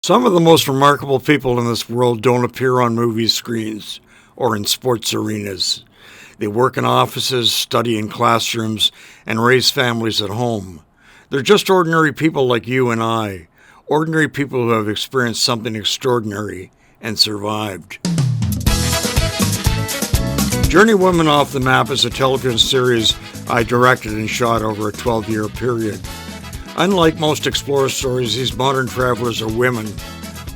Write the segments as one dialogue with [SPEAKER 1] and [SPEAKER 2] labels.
[SPEAKER 1] Some of the most remarkable people in this world don't appear on movie screens or in sports arenas. They work in offices, study in classrooms, and raise families at home. They're just ordinary people like you and I, ordinary people who have experienced something extraordinary and survived. Journey Women Off the Map is a television series I directed and shot over a 12-year period. Unlike most explorer stories, these modern travelers are women,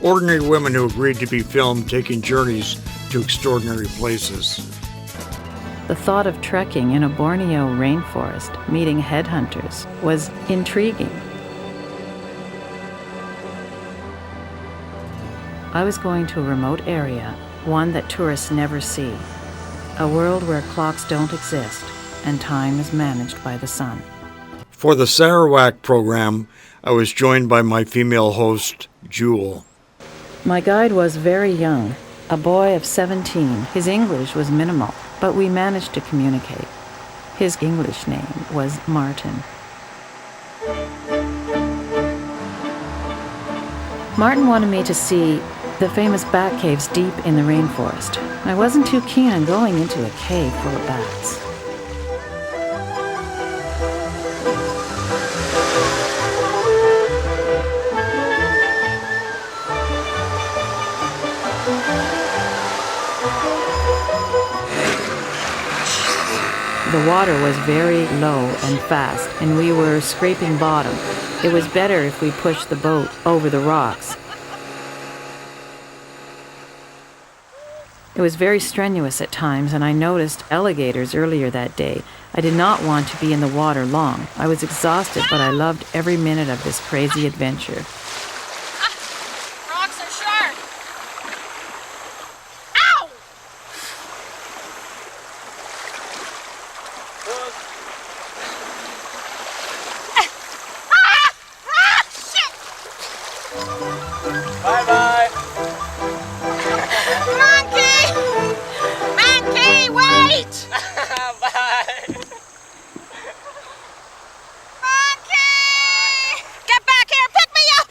[SPEAKER 1] ordinary women who agreed to be filmed taking journeys to extraordinary places.
[SPEAKER 2] The thought of trekking in a Borneo rainforest, meeting headhunters, was intriguing. I was going to a remote area, one that tourists never see, a world where clocks don't exist and time is managed by the sun.
[SPEAKER 1] For the Sarawak program, I was joined by my female host, Jewel.
[SPEAKER 2] My guide was very young, a boy of 17. His English was minimal, but we managed to communicate. His English name was Martin. Martin wanted me to see the famous bat caves deep in the rainforest. I wasn't too keen on going into a cave full of bats. The water was very low and fast, and we were scraping bottom. It was better if we pushed the boat over the rocks. It was very strenuous at times, and I noticed alligators earlier that day. I did not want to be in the water long. I was exhausted, but I loved every minute of this crazy adventure.
[SPEAKER 3] Rocks are sharp! Ow! Shit!
[SPEAKER 4] Bye-bye!
[SPEAKER 3] Monkey, wait!
[SPEAKER 4] Bye!
[SPEAKER 3] Monkey! Get back here, pick me up!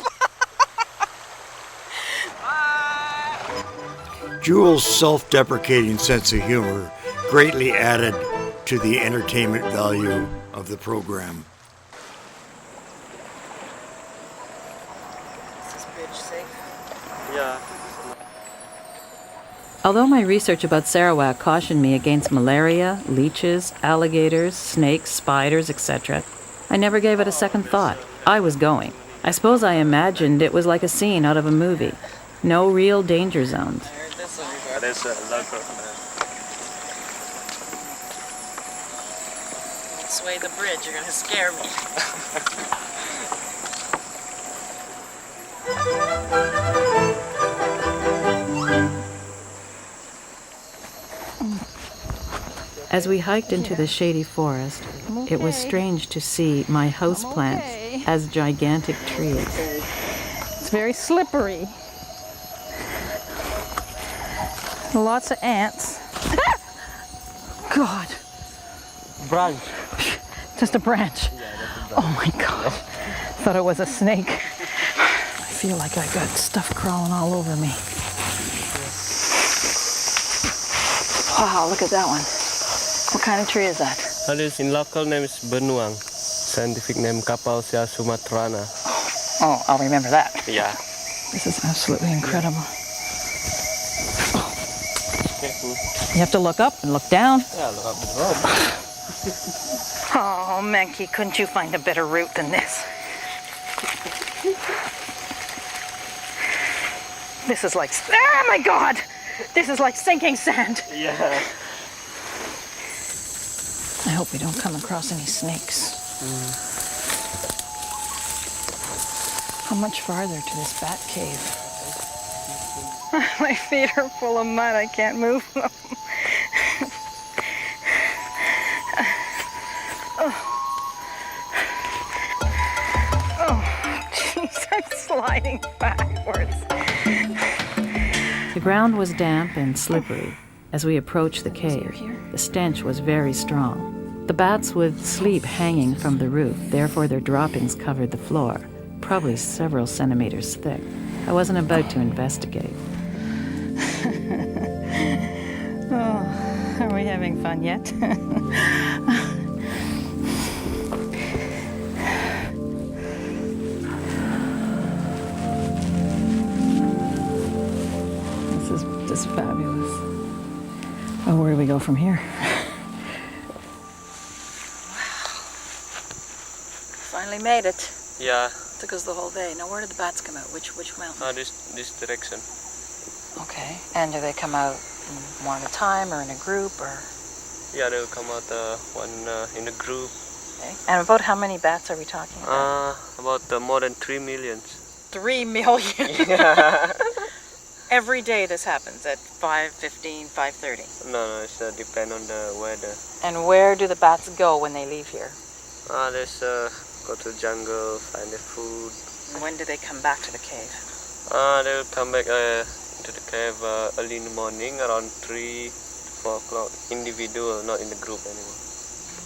[SPEAKER 4] Bye!
[SPEAKER 1] Jewel's self-deprecating sense of humor greatly added to the entertainment value of the program.
[SPEAKER 4] Is this bitch safe? Yeah.
[SPEAKER 2] Although my research about Sarawak cautioned me against malaria, leeches, alligators, snakes, spiders, etc., I never gave it a second thought. I was going. I suppose I imagined it was like a scene out of a movie. No real danger zones.
[SPEAKER 4] I heard this one before. There's a logo.
[SPEAKER 3] Sway the bridge, you're gonna scare me.
[SPEAKER 2] As we hiked into the shady forest, it was strange to see my houseplants as gigantic trees.
[SPEAKER 5] It's very slippery. Lots of ants. God,
[SPEAKER 4] Branch.
[SPEAKER 5] just a branch. Oh my God. Thought it was a snake. I feel like I got stuff crawling all over me. Wow, look at that one. What kind of tree is that?
[SPEAKER 4] This in local name is Benuang. Scientific name Kapausia sumatrana.
[SPEAKER 5] Oh, I'll remember that.
[SPEAKER 4] Yeah.
[SPEAKER 5] This is absolutely incredible. You have to look up and look down.
[SPEAKER 4] Yeah, look up the road.
[SPEAKER 5] Oh, Menke, couldn't you find a better route than this? This is like, oh my God! This is like sinking sand.
[SPEAKER 4] Yeah.
[SPEAKER 5] I hope we don't come across any snakes. How much farther to this bat cave? My feet are full of mud. I can't move them. Oh, jeez, I'm sliding backwards.
[SPEAKER 2] The ground was damp and slippery. As we approached the cave, the stench was very strong. The bats would sleep hanging from the roof, therefore their droppings covered the floor. probably several centimeters thick. I wasn't about to investigate.
[SPEAKER 5] Oh, are we having fun yet? This is just fabulous. Oh, where do we go from here? Finally made it.
[SPEAKER 4] Yeah,
[SPEAKER 5] Took us the whole day. Now, where did the bats come out? Which mountain?
[SPEAKER 4] this direction.
[SPEAKER 5] Okay. And do they come out one at a time or in a group or?
[SPEAKER 4] Yeah, they'll come out one in a group.
[SPEAKER 5] Okay. And about how many bats are we talking about?
[SPEAKER 4] About more than 3 million.
[SPEAKER 5] 3 million.
[SPEAKER 4] Yeah.
[SPEAKER 5] Every day this happens at 5:15, 5:30.
[SPEAKER 4] No, it's depend on the weather.
[SPEAKER 5] And where do the bats go when they leave here?
[SPEAKER 4] Let's go to the jungle, find the food.
[SPEAKER 5] When do they come back to the cave?
[SPEAKER 4] They'll come back to the cave early in the morning, around 3, 4 o'clock. Individual, not in the group anymore.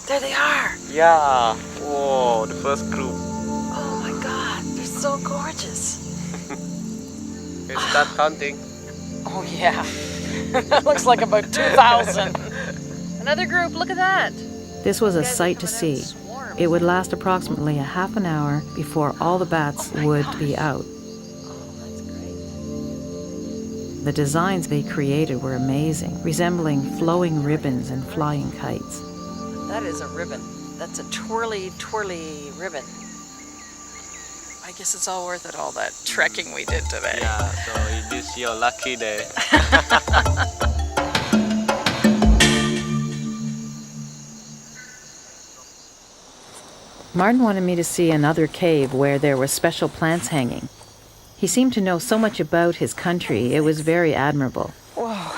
[SPEAKER 5] There they are.
[SPEAKER 4] Yeah. Whoa, the first group.
[SPEAKER 5] Oh my God, they're so gorgeous.
[SPEAKER 4] Let's start counting.
[SPEAKER 5] Oh yeah, that looks like about 2,000. Another group, look at that.
[SPEAKER 2] This was a sight to see. It would last approximately a half an hour before all the bats would be out. The designs they created were amazing, resembling flowing ribbons and flying kites.
[SPEAKER 5] That is a ribbon. That's a twirly, twirly ribbon. I guess it's all worth it, all that trekking we did today.
[SPEAKER 4] Yeah, so this is your lucky day.
[SPEAKER 2] Martin wanted me to see another cave where there were special plants hanging. He seemed to know so much about his country, it was very admirable.
[SPEAKER 5] Whoa,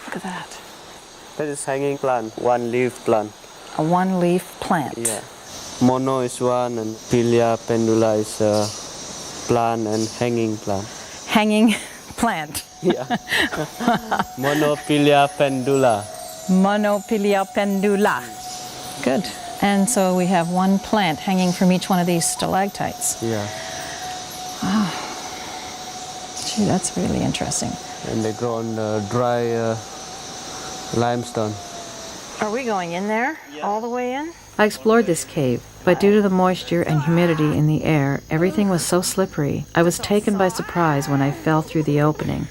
[SPEAKER 5] look at that.
[SPEAKER 4] That is hanging plant, one leaf plant.
[SPEAKER 5] A one-leaf plant.
[SPEAKER 4] Yeah. Mono is one and Pilia pendula is a plant and hanging plant.
[SPEAKER 5] Hanging plant.
[SPEAKER 4] Yeah. Monopilia pendula.
[SPEAKER 5] Monopilia pendula. Good. And so we have one plant hanging from each one of these stalactites.
[SPEAKER 4] Yeah.
[SPEAKER 5] Gee, that's really interesting.
[SPEAKER 4] And they grow on dry limestone.
[SPEAKER 5] Are we going in there?
[SPEAKER 4] Yeah.
[SPEAKER 5] All the way in?
[SPEAKER 2] I explored this cave, but due to the moisture and humidity in the air, everything was so slippery. I was taken by surprise when I fell through the opening.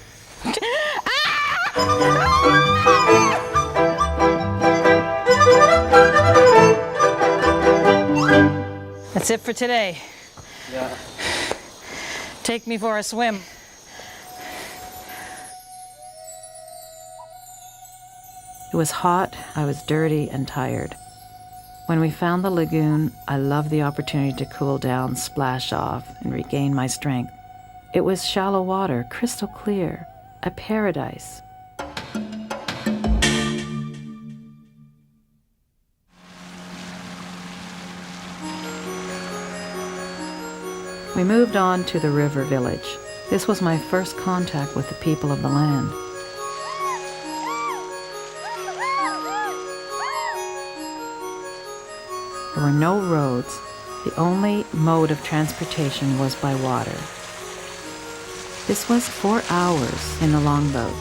[SPEAKER 5] That's it for today.
[SPEAKER 4] Yeah.
[SPEAKER 5] Take me for a swim.
[SPEAKER 2] It was hot, I was dirty and tired. When we found the lagoon, I loved the opportunity to cool down, splash off, and regain my strength. It was shallow water, crystal clear, a paradise. We moved on to the river village. This was my first contact with the people of the land. There were no roads. The only mode of transportation was by water. This was 4 hours in the longboat.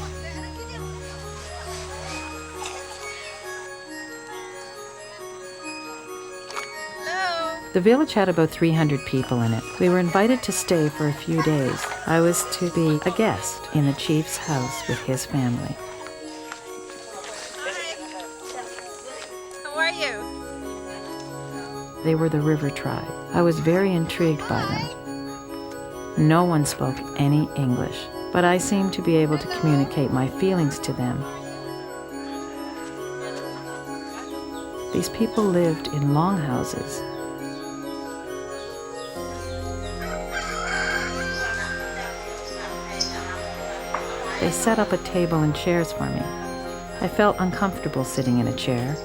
[SPEAKER 2] The village had about 300 people in it. We were invited to stay for a few days. I was to be a guest in the chief's house with his family.
[SPEAKER 3] How are you?
[SPEAKER 2] They were the river tribe. I was very intrigued by them. No one spoke any English, but I seemed to be able to communicate my feelings to them. These people lived in longhouses. They set up a table and chairs for me. I felt uncomfortable sitting in a chair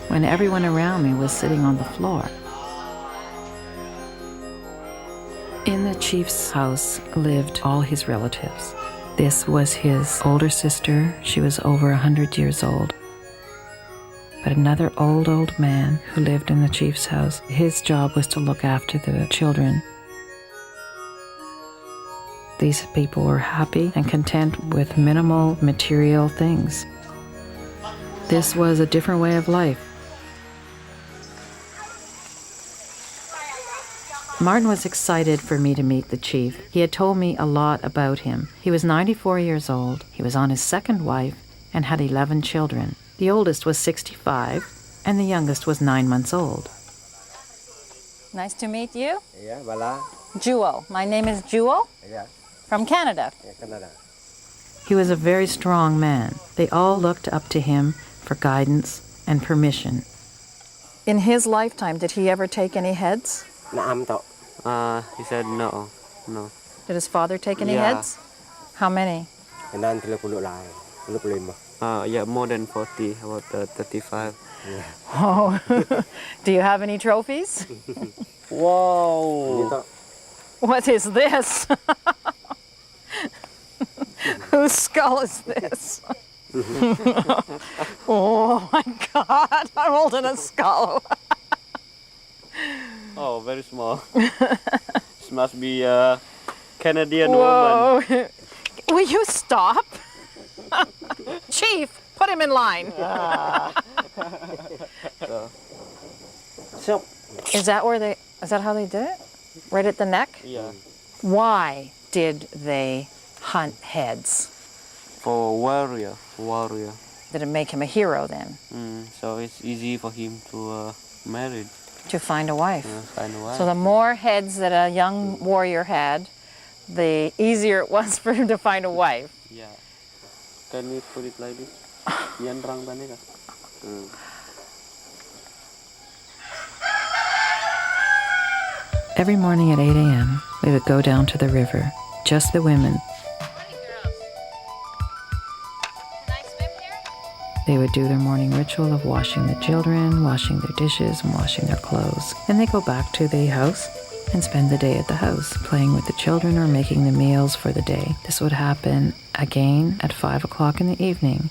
[SPEAKER 2] when everyone around me was sitting on the floor. In the chief's house lived all his relatives. This was his older sister. She was over 100 years old. But another old man who lived in the chief's house, his job was to look after the children. These people were happy and content with minimal material things. This was a different way of life. Martin was excited for me to meet the chief. He had told me a lot about him. He was 94 years old. He was on his second wife and had 11 children. The oldest was 65 and the youngest was 9 months old. Nice to meet you.
[SPEAKER 6] Yeah, Bala.
[SPEAKER 2] Jewel. My name is Jewel.
[SPEAKER 6] Yeah,
[SPEAKER 2] From Canada.
[SPEAKER 6] Canada.
[SPEAKER 2] He was a very strong man. They all looked up to him for guidance and permission. In his lifetime, did he ever take any heads?
[SPEAKER 6] Naam to.
[SPEAKER 4] He said no.
[SPEAKER 2] Did his father take any
[SPEAKER 4] Yeah.
[SPEAKER 2] heads? How many?
[SPEAKER 6] Kenan 30 lai. 35.
[SPEAKER 4] Yeah, more than 40, about 35.
[SPEAKER 2] Oh, do you have any trophies?
[SPEAKER 4] Whoa!
[SPEAKER 6] Dito.
[SPEAKER 2] What is this? Whose skull is this? Oh my God, I'm holding a skull.
[SPEAKER 4] Oh, very small. This must be a Canadian woman.
[SPEAKER 2] Whoa. Will you stop? Chief, put him in line.
[SPEAKER 6] Shop.
[SPEAKER 2] Is that how they did it? Right at the neck?
[SPEAKER 4] Yeah.
[SPEAKER 2] Why did they hunt heads?
[SPEAKER 4] For warrior.
[SPEAKER 2] Did it make him a hero then?
[SPEAKER 4] So it's easy for him to marry,
[SPEAKER 2] To find a wife.
[SPEAKER 4] find a wife.
[SPEAKER 2] So the more heads that a young warrior had, the easier it was for him to find a wife.
[SPEAKER 4] Yeah. Can we put it like this? Yan rang tani ka?
[SPEAKER 2] Every morning at 8 a.m., we would go down to the river, just the women. They would do their morning ritual of washing the children, washing their dishes, and washing their clothes. Then they go back to the house and spend the day at the house, playing with the children or making the meals for the day. This would happen again at 5 o'clock in the evening.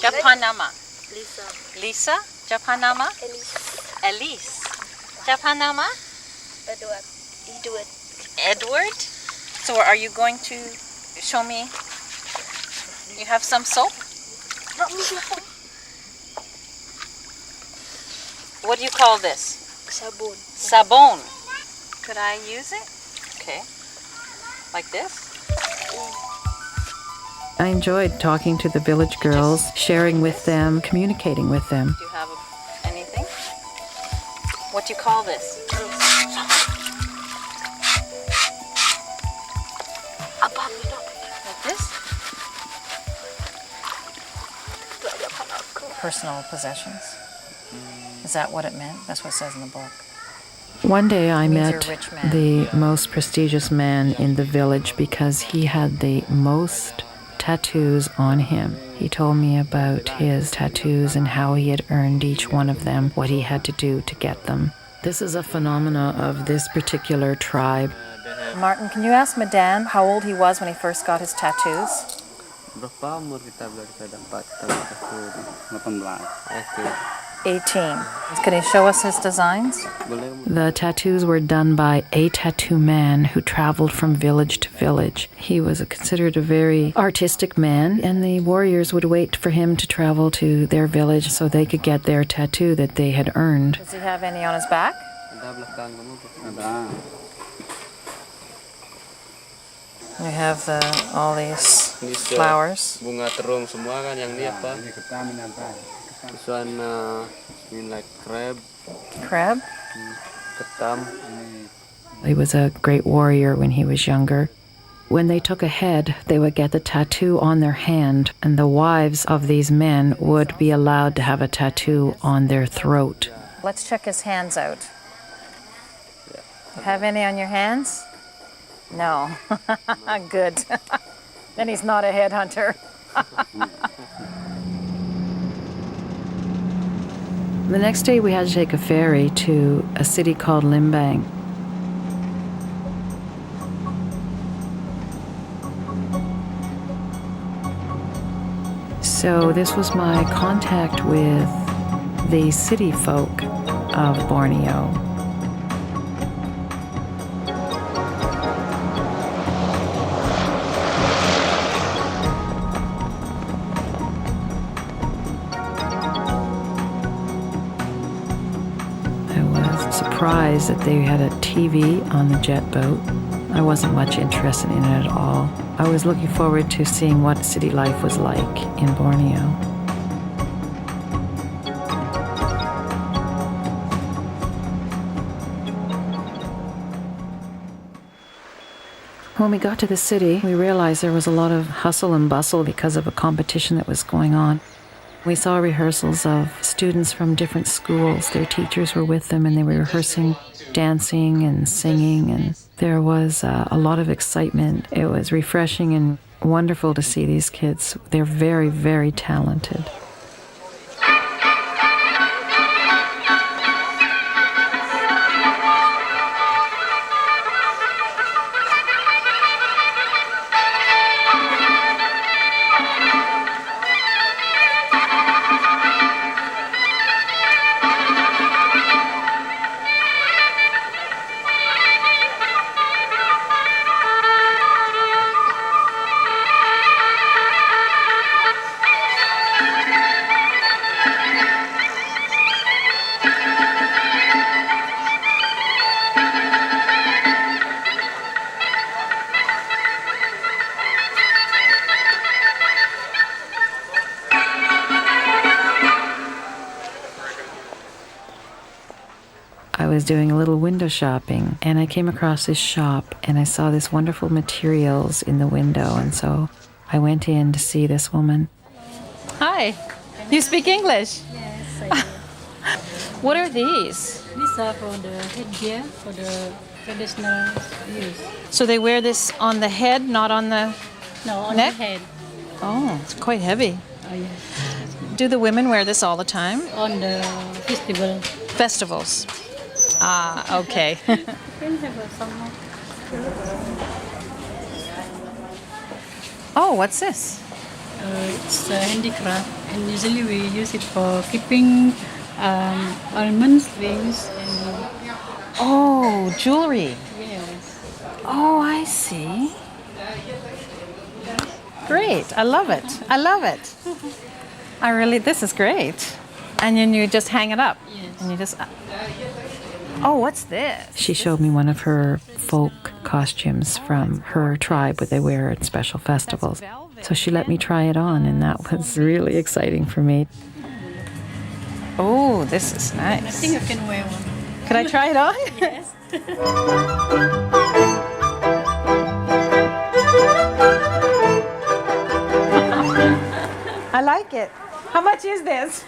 [SPEAKER 2] Japanama. Lisa? Japanama? Elise. Japanama? Edward? So are you going to show me? You have some soap? What do you call this?
[SPEAKER 3] Sabon.
[SPEAKER 2] Sabon. Could I use it? Okay. Like this? I enjoyed talking to the village girls, sharing with them, communicating with them. Do you have anything? What do you call this? Like this? Personal possessions. Is that what it meant? That's what it says in the book. One day I met the most prestigious man in the village because he had the most tattoos on him. He told me about his tattoos and how he had earned each one of them, what he had to do to get them. This is a phenomena of this particular tribe. Martin, can you ask Madan how old he was when he first got his tattoos?
[SPEAKER 4] Berapa umur kita dapat tattoo?
[SPEAKER 2] 18. Can he show us his designs? The tattoos were done by a tattoo man who traveled from village to village. He was considered a very artistic man, and the warriors would wait for him to travel to their village so they could get their tattoo that they had earned. Does he have any on his back? We have all these flowers.
[SPEAKER 4] Bunga terung semua kan yang dia apa? This one mean like crab.
[SPEAKER 2] Crab?
[SPEAKER 4] Ketam.
[SPEAKER 2] He was a great warrior when he was younger. When they took a head, they would get the tattoo on their hand, and the wives of these men would be allowed to have a tattoo on their throat. Let's check his hands out. You have any on your hands? No. Good. Then he's not a headhunter. The next day we had to take a ferry to a city called Limbang. So this was my contact with the city folk of Borneo. surprised that they had a TV on the jet boat. I wasn't much interested in it at all. I was looking forward to seeing what city life was like in Borneo. When we got to the city, we realized there was a lot of hustle and bustle because of a competition that was going on. We saw rehearsals of students from different schools. Their teachers were with them and they were rehearsing dancing and singing, and there was a lot of excitement. It was refreshing and wonderful to see these kids. They're very, very talented. I was doing a little window shopping and I came across this shop and I saw this wonderful materials in the window, and so I went in to see this woman. Hi, you speak English?
[SPEAKER 7] Yes, I do.
[SPEAKER 2] What are these?
[SPEAKER 7] These are for the headgear, for the traditional use.
[SPEAKER 2] So they wear this on the head, not on the
[SPEAKER 7] No, on
[SPEAKER 2] neck?
[SPEAKER 7] the head.
[SPEAKER 2] Oh, it's quite heavy.
[SPEAKER 7] Oh, yes.
[SPEAKER 2] Do the women wear this all the time?
[SPEAKER 7] On the festival.
[SPEAKER 2] Festivals. Ah, okay.
[SPEAKER 7] You can have some more.
[SPEAKER 2] Oh, what's this?
[SPEAKER 7] It's a handicraft, and usually we use it for keeping almonds, rings, and
[SPEAKER 2] Oh, jewelry.
[SPEAKER 7] yes.
[SPEAKER 2] Oh, I see. Great. I love it. I love it. This is great. And then you just hang it up.
[SPEAKER 7] Yes.
[SPEAKER 2] And you just. Oh, what's this? She showed me one of her folk costumes from her tribe, what they wear at special festivals. So she let me try it on, and that was really exciting for me. Oh, this is nice.
[SPEAKER 7] I think you can wear one.
[SPEAKER 2] Could I try it on?
[SPEAKER 7] Yes.
[SPEAKER 2] I like it. How much is this?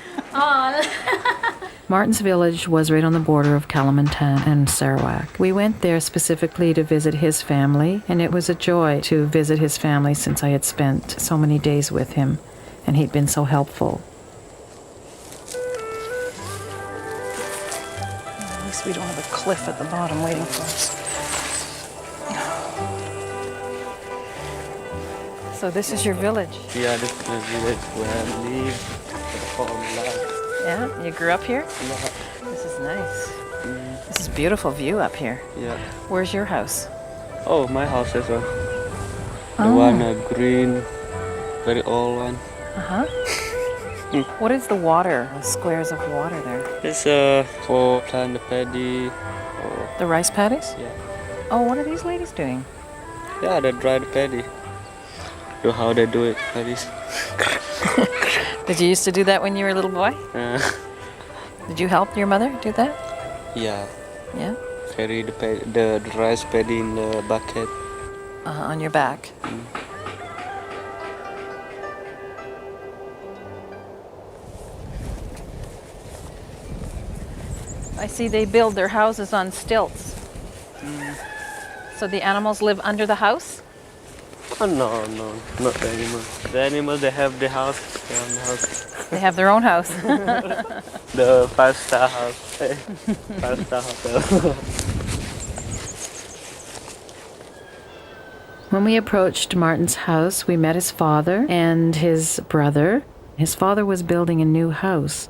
[SPEAKER 2] Martin's village was right on the border of Kalimantan and Sarawak. We went there specifically to visit his family, and it was a joy to visit his family since I had spent so many days with him, and he'd been so helpful. At least we don't have a cliff at the bottom waiting for us. So this is your village?
[SPEAKER 4] Yeah, this is the village where I live for my life.
[SPEAKER 2] Yeah? You grew up here?
[SPEAKER 4] Yeah.
[SPEAKER 2] This is nice. This is beautiful view up here.
[SPEAKER 4] Yeah.
[SPEAKER 2] Where's your house?
[SPEAKER 4] Oh, my house as well. The one green, very old one.
[SPEAKER 2] Uh-huh. What is the water, the squares of water there?
[SPEAKER 4] It's for plant the paddy. Or,
[SPEAKER 2] The rice paddies?
[SPEAKER 4] yeah.
[SPEAKER 2] Oh, what are these ladies doing?
[SPEAKER 4] Yeah, they dry the paddy. Do how they do it, paddies.
[SPEAKER 2] Did you used to do that when you were a little boy? Did you help your mother do that?
[SPEAKER 4] Yeah.
[SPEAKER 2] Yeah?
[SPEAKER 4] Carry the rice paddy in the bucket.
[SPEAKER 2] On your back. I see they build their houses on stilts. So the animals live under the house?
[SPEAKER 4] Oh, no, not the animals. The animals, they have the house. They have the house.
[SPEAKER 2] They have their own house.
[SPEAKER 4] The 5-star house. 5-star hotel.
[SPEAKER 2] When we approached Martin's house, we met his father and his brother. His father was building a new house.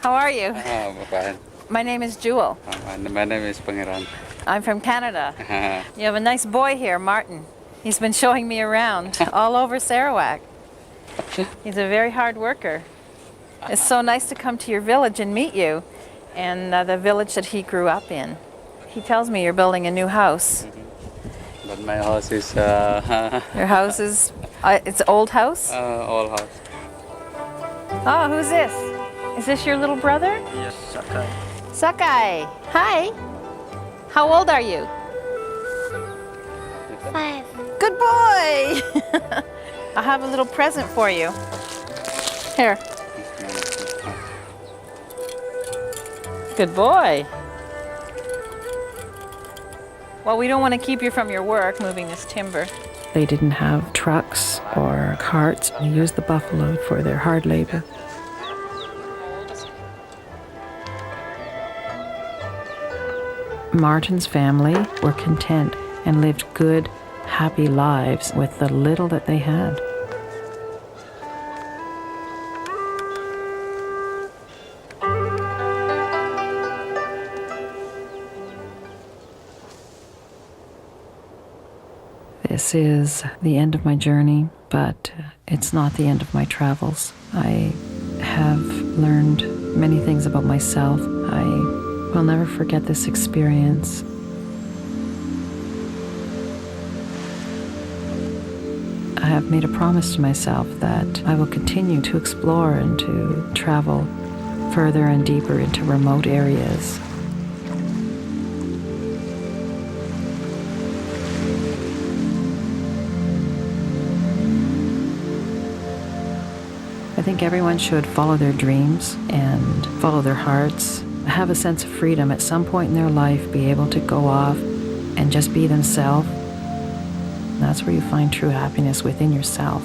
[SPEAKER 2] How are you?
[SPEAKER 8] Oh, fine.
[SPEAKER 2] My name is Jewel.
[SPEAKER 8] My name is Pangeran.
[SPEAKER 2] I'm from Canada. You have a nice boy here, Martin. He's been showing me around all over Sarawak. He's a very hard worker. It's so nice to come to your village and meet you. and the village that he grew up in. He tells me you're building a new house.
[SPEAKER 8] But my house is
[SPEAKER 2] Your house is, it's an old house?
[SPEAKER 8] all house.
[SPEAKER 2] Oh, who's this? Is this your little brother?
[SPEAKER 4] Yes, Sakai.
[SPEAKER 2] Sakai. Hi. How old are you?
[SPEAKER 3] 5.
[SPEAKER 2] Good boy. I have a little present for you. Here. Good boy. Well, we don't want to keep you from your work moving this timber. They didn't have trucks or carts. They used the buffalo for their hard labor. Martin's family were content and lived good, happy lives with the little that they had. This is the end of my journey, but it's not the end of my travels. I have learned many things about myself. I will never forget this experience. I have made a promise to myself that I will continue to explore and to travel further and deeper into remote areas. I think everyone should follow their dreams and follow their hearts, have a sense of freedom at some point in their life, be able to go off and just be themselves. That's where you find true happiness within yourself.